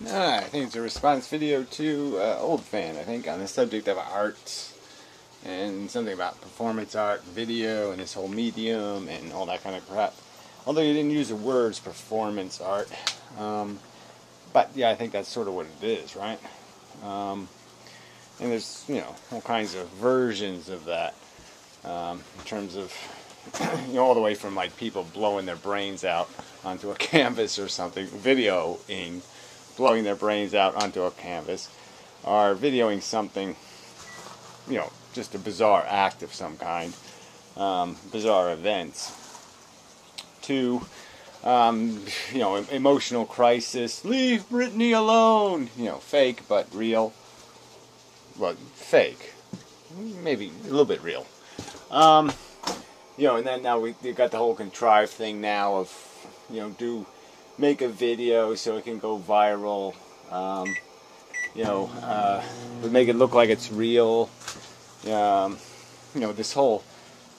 I think it's a response video to Old Fan, I think, on the subject of art and something about performance art, video, and this whole medium and all that kind of crap. Although you didn't use the words performance art. But yeah, I think that's sort of what it is, right? And there's, all kinds of versions of that in terms of, all the way from like people blowing their brains out onto a canvas or something, videoing, blowing their brains out onto a canvas, or videoing something, just a bizarre act of some kind, bizarre events, to, emotional crisis, leave Britney alone, fake but real, well, fake, maybe a little bit real, and then now we've got the whole contrived thing now of, make a video so it can go viral, but make it look like it's real, this whole,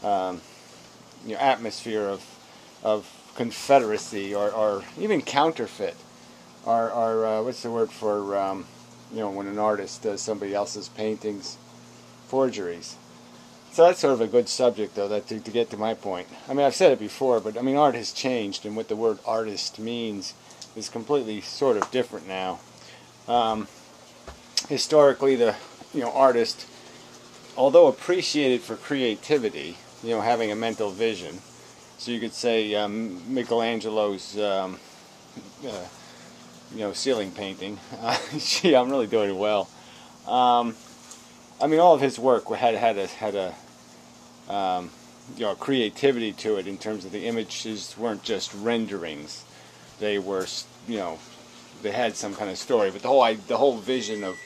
atmosphere of confederacy or even counterfeit, or what's the word for, when an artist does somebody else's paintings, forgeries. So that's sort of a good subject, though, to get to my point. I mean, I've said it before, but I mean, art has changed, and what the word artist means is completely sort of different now. Historically, the artist, although appreciated for creativity, having a mental vision, so you could say Michelangelo's, ceiling painting. Gee, I'm really doing well. I mean, all of his work had a creativity to it in terms of the images weren't just renderings; they were, they had some kind of story. But the whole vision of,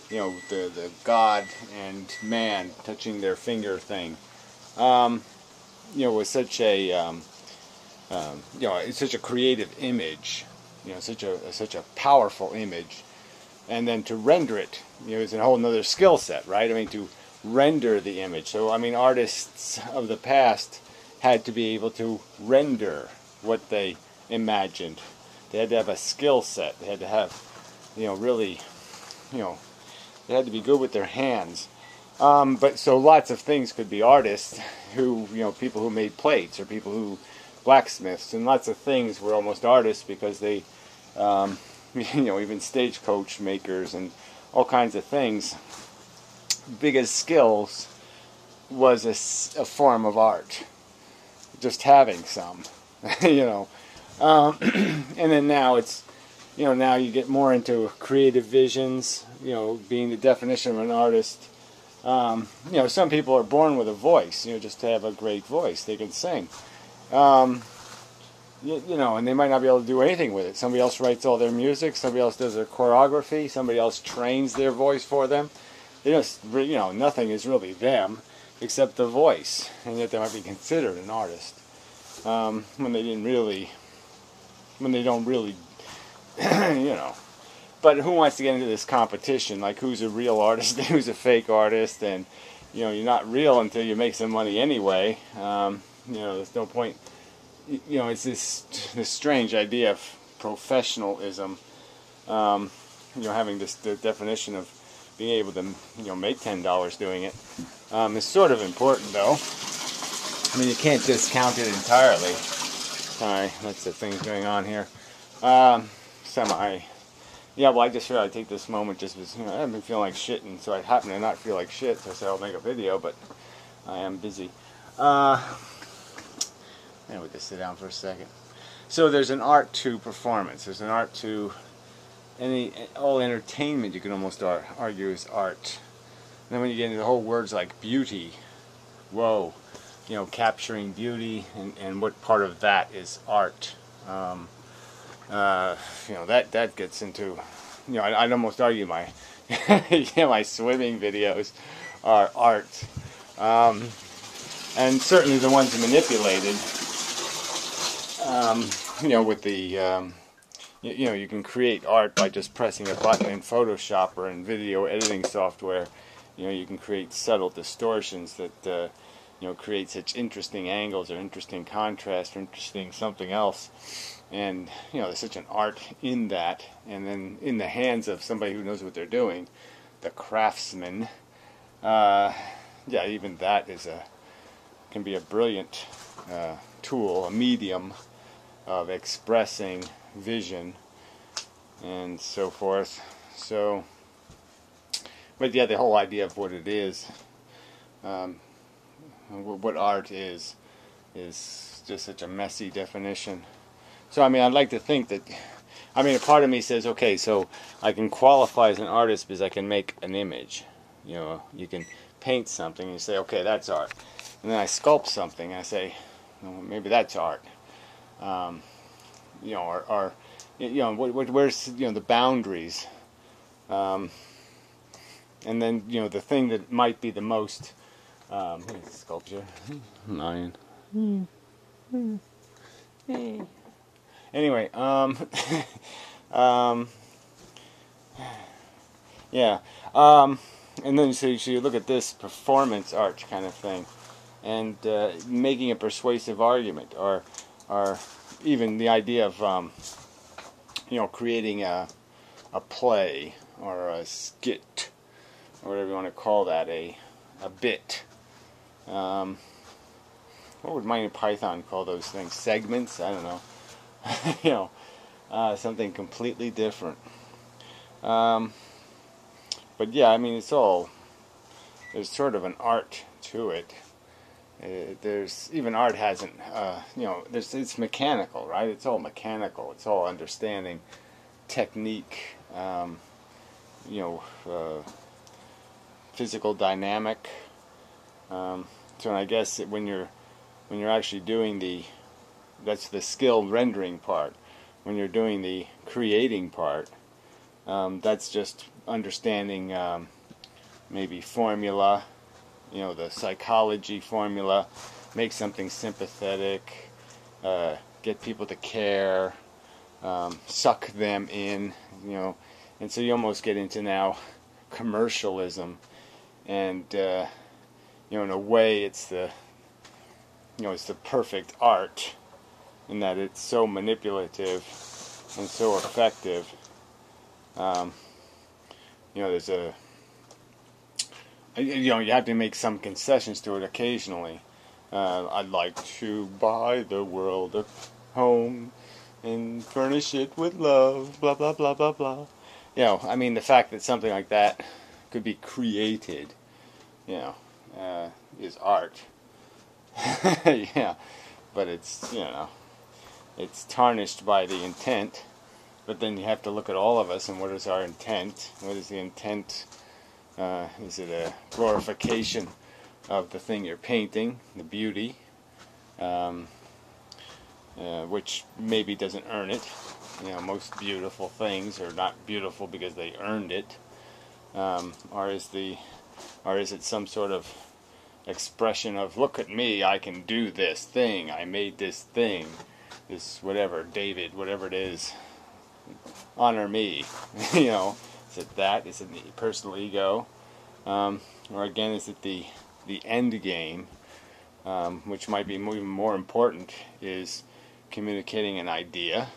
the God and man touching their finger thing, was such a, it's such a creative image, such a powerful image. And then to render it, is a whole nother skill set, right? I mean, to render the image. So, I mean, artists of the past had to be able to render what they imagined. They had to have a skill set. They had to have, really, they had to be good with their hands. But so lots of things could be artists who, people who made plates or people who, blacksmiths, and lots of things were almost artists because they, even stagecoach makers and all kinds of things. Biggest skills was a form of art. Just having some, and then now it's, now you get more into creative visions, being the definition of an artist. Some people are born with a voice, just to have a great voice. They can sing. And they might not be able to do anything with it. Somebody else writes all their music. Somebody else does their choreography. Somebody else trains their voice for them. They just, nothing is really them except the voice, and yet they might be considered an artist when they don't really, But who wants to get into this competition? Like, who's a real artist and who's a fake artist? And you're not real until you make some money anyway. There's no point. It's this strange idea of professionalism, having the definition of being able to, make $10 doing it, is sort of important, though. I mean, you can't discount it entirely. Sorry, lots of things going on here. Yeah, well, I just figured I'd take this moment just because, I haven't been feeling like shit, and so I happen to not feel like shit, so I said I'll make a video, but I am busy. Maybe we just sit down for a second. So there's an art to performance. There's an art to all entertainment. You can almost argue is art. And then when you get into the whole words like beauty, whoa, capturing beauty, and what part of that is art. That gets into, I'd almost argue my, my swimming videos are art. And certainly the ones manipulated. With the, you can create art by just pressing a button in Photoshop or in video editing software. You can create subtle distortions that, create such interesting angles or interesting contrast or interesting something else. and there's such an art in that, and then in the hands of somebody who knows what they're doing, the craftsman. Yeah, even that can be a brilliant tool, a medium of expressing vision and so forth. So, but yeah, the whole idea of what it is, what art is just such a messy definition. So, I mean, I'd like to think that, I mean, a part of me says, okay, so I can qualify as an artist because I can make an image. You can paint something and you say, okay, that's art. And then I sculpt something and I say, well, maybe that's art. Or where's the boundaries? And then the thing that might be the most sculpture. 9. Anyway, yeah. And then so you look at this performance art kind of thing, and making a persuasive argument, or even the idea of creating a play or a skit, or whatever you want to call that, a bit. What would Monty Python call those things? Segments? I don't know. Something completely different. But yeah, I mean, there's sort of an art to it. Even art hasn't, it's mechanical, right? It's all mechanical. It's all understanding technique, physical dynamic. So I guess when you're actually doing that's the skill rendering part. When you're doing the creating part, that's just understanding maybe formula, the psychology formula, make something sympathetic, get people to care, suck them in, and so you almost get into now commercialism, and in a way it's the perfect art in that it's so manipulative and so effective. There's you have to make some concessions to it occasionally. I'd like to buy the world a home and furnish it with love, blah, blah, blah, blah, blah. I mean, the fact that something like that could be created, is art. Yeah, but it's tarnished by the intent. But then you have to look at all of us, and what is our intent? What is the intent? Is it a glorification of the thing you're painting, the beauty, which maybe doesn't earn it? Most beautiful things are not beautiful because they earned it, or is it some sort of expression of, look at me, I can do this thing, I made this thing, this whatever, David, whatever it is. Honor me. Is it that? Is it the personal ego? Or again, is it the end game, which might be even more important, is communicating an idea,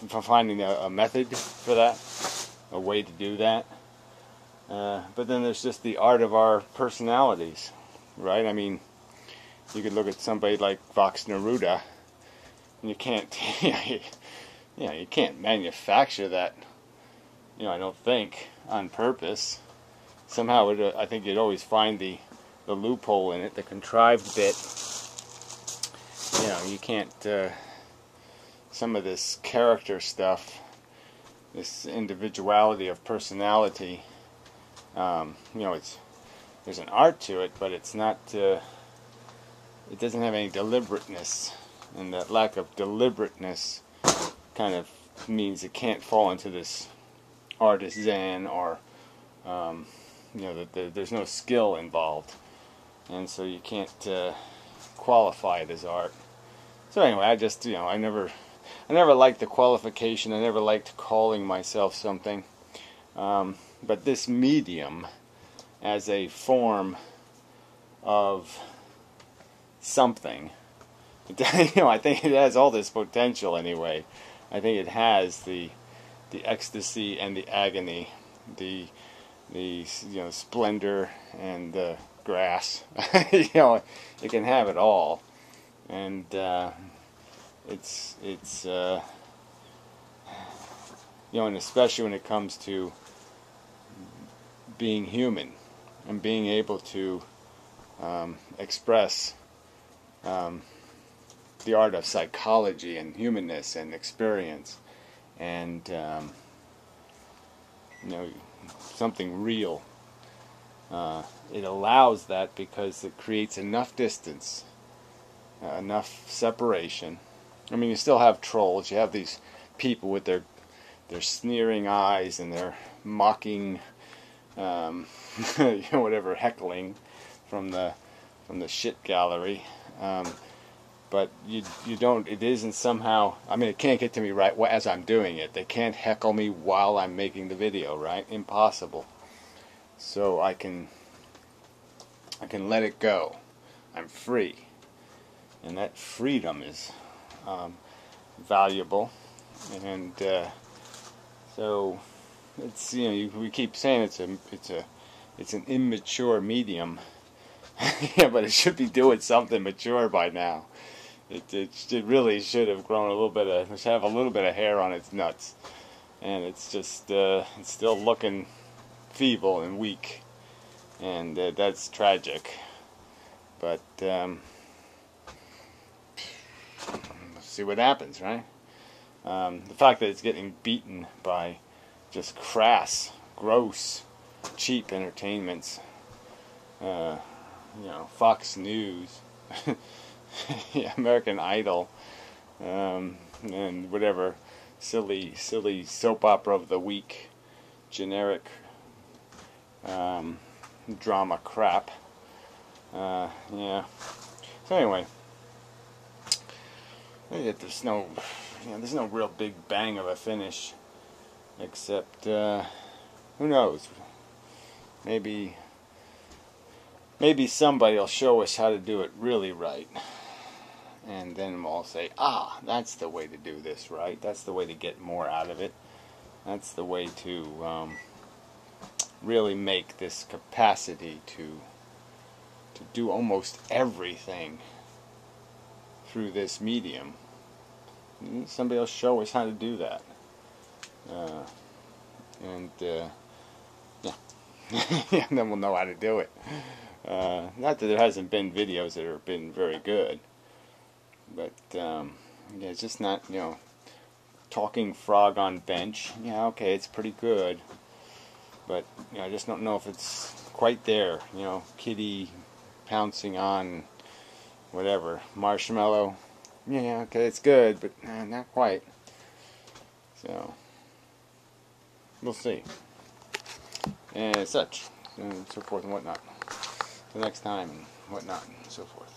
finding a method for that, a way to do that. But then there's just the art of our personalities, right? I mean, you could look at somebody like Vox Neruda, and you can't, you can't manufacture that, I don't think, on purpose. Somehow, I think you'd always find the loophole in it, the contrived bit. You can't, some of this character stuff, this individuality of personality, there's an art to it, but it's not, it doesn't have any deliberateness, and that lack of deliberateness kind of means it can't fall into this artisan, or that there's no skill involved, and so you can't qualify it as art. So anyway, I just I never liked the qualification. I never liked calling myself something, but this medium as a form of something. I think it has all this potential anyway. I think it has the ecstasy and the agony, the splendor and the grass. It can have it all, and it's and especially when it comes to being human and being able to express the art of psychology and humanness and experience, and something real. It allows that because it creates enough distance, enough separation. I mean, you still have trolls. You have these people with their sneering eyes and their mocking, whatever, heckling from the shit gallery. But you don't. It isn't somehow. I mean, it can't get to me right as I'm doing it. They can't heckle me while I'm making the video, right? Impossible. So I can let it go. I'm free, and that freedom is valuable. And so it's we keep saying it's an immature medium. Yeah, but it should be doing something mature by now. It really should have grown it should have a little bit of hair on its nuts, and it's just it's still looking feeble and weak, and that's tragic. But let's see what happens, right? The fact that it's getting beaten by just crass, gross, cheap entertainments, Fox News, American Idol, and whatever silly soap opera of the week, generic drama crap. Yeah. So anyway, there's no real big bang of a finish, except who knows? Maybe somebody will show us how to do it really right, and then we'll say, that's the way to do this right. That's the way to get more out of it. That's the way to really make this capacity to do almost everything through this medium. Somebody will show us how to do that. Yeah. And then we'll know how to do it. Not that there hasn't been videos that have been very good, but it's just not, talking frog on bench. Yeah, okay, it's pretty good, but I just don't know if it's quite there. Kitty pouncing on whatever marshmallow. Yeah, okay, it's good, but not quite. So we'll see, and such, and so forth and whatnot. Till next time, and whatnot, and so forth.